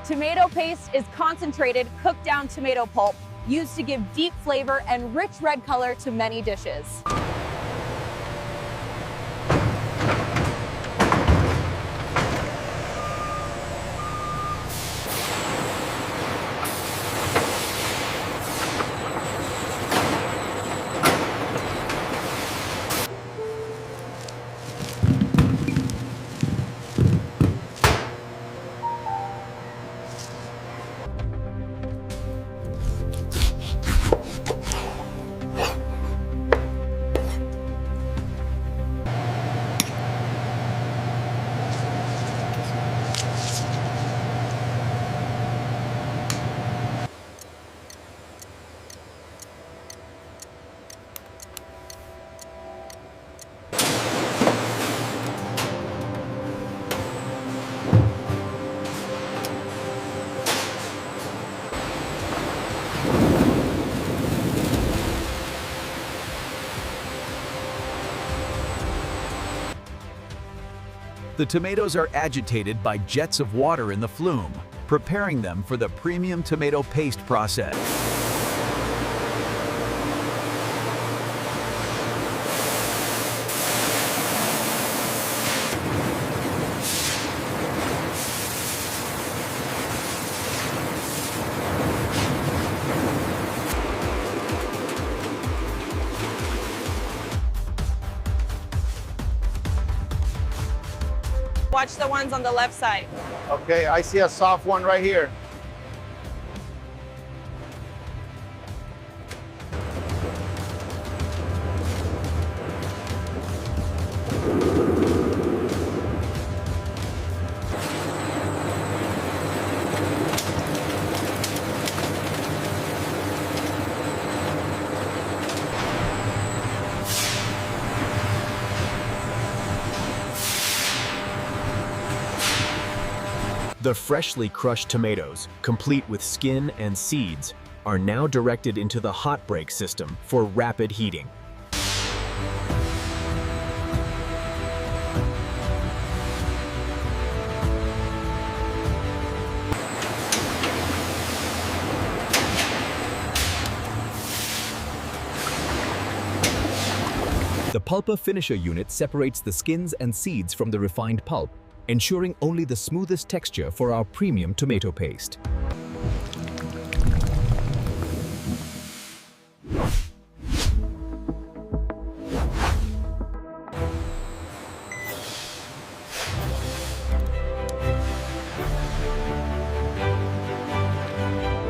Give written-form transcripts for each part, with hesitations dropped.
Tomato paste is concentrated, cooked down tomato pulp used to give deep flavor and rich red color to many dishes. The tomatoes are agitated by jets of water in the flume, preparing them for the premium tomato paste process. Watch the ones on the left side. Okay, I see a soft one right here. The freshly crushed tomatoes, complete with skin and seeds, are now directed into the hot break system for rapid heating. The Pulpa Finisher unit separates the skins and seeds from the refined pulp, ensuring only the smoothest texture for our premium tomato paste.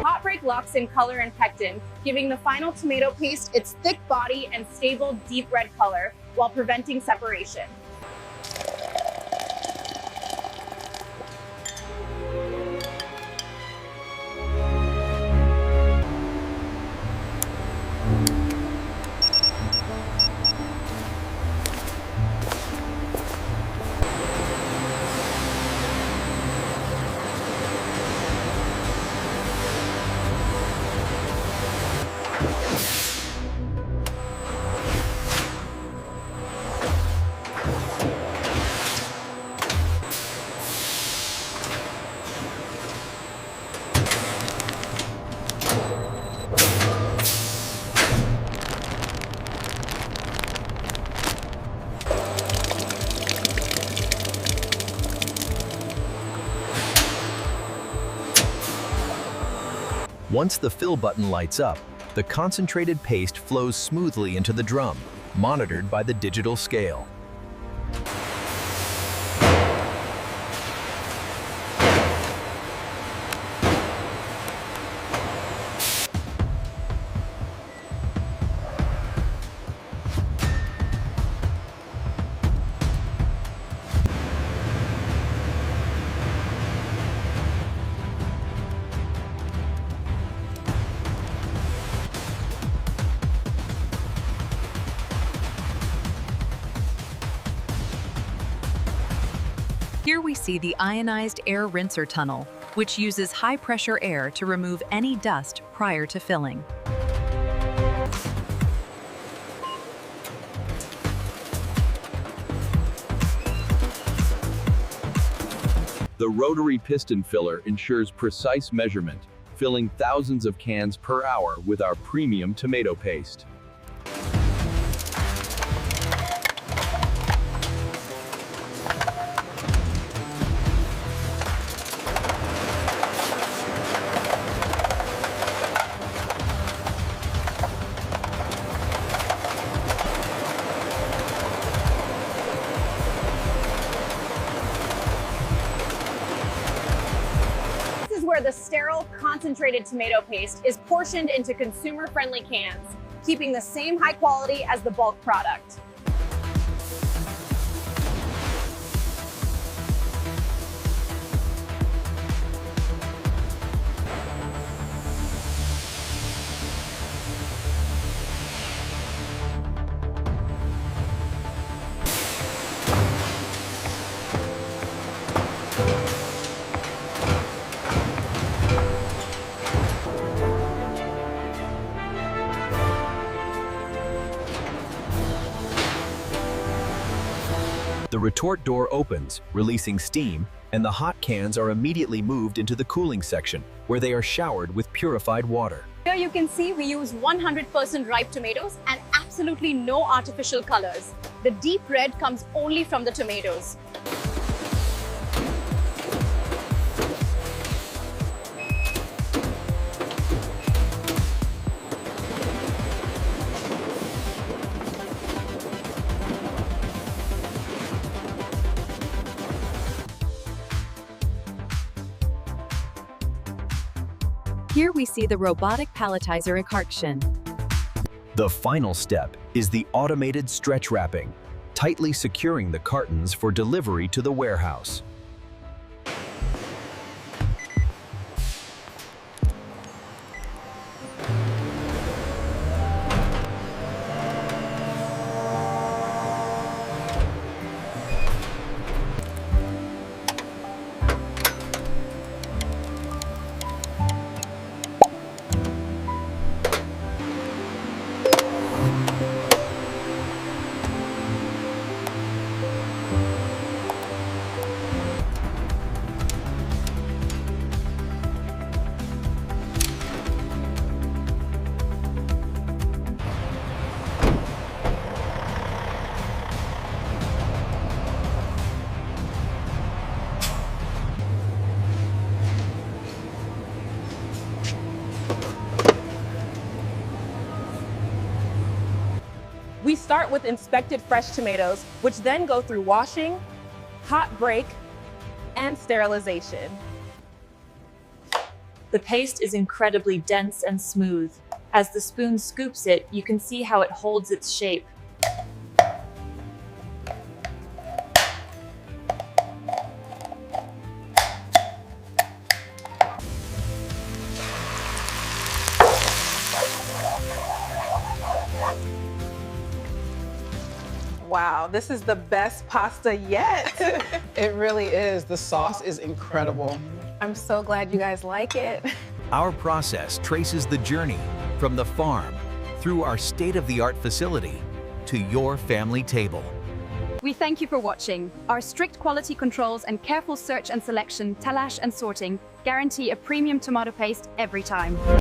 Hot break locks in color and pectin, giving the final tomato paste its thick body and stable, deep red color while preventing separation. Once the fill button lights up, the concentrated paste flows smoothly into the drum, monitored by the digital scale. Here we see the ionized air rinser tunnel, which uses high-pressure air to remove any dust prior to filling. The rotary piston filler ensures precise measurement, filling thousands of cans per hour with our premium tomato paste. Where the sterile, concentrated tomato paste is portioned into consumer-friendly cans, keeping the same high quality as the bulk product. The retort door opens, releasing steam, and the hot cans are immediately moved into the cooling section, where they are showered with purified water. Here you can see we use 100% ripe tomatoes and absolutely no artificial colors. The deep red comes only from the tomatoes. Here we see the robotic palletizer Hygiene. The final step is the automated stretch wrapping, tightly securing the cartons for delivery to the warehouse. We start with inspected fresh tomatoes, which then go through washing, hot break, and sterilization. The paste is incredibly dense and smooth. As the spoon scoops it, you can see how it holds its shape. Wow, this is the best pasta yet. It really is. The sauce is incredible. I'm so glad you guys like it. Our process traces the journey from the farm through our state-of-the-art facility to your family table. We thank you for watching. Our strict quality controls and careful search and selection, talash and sorting guarantee a premium tomato paste every time.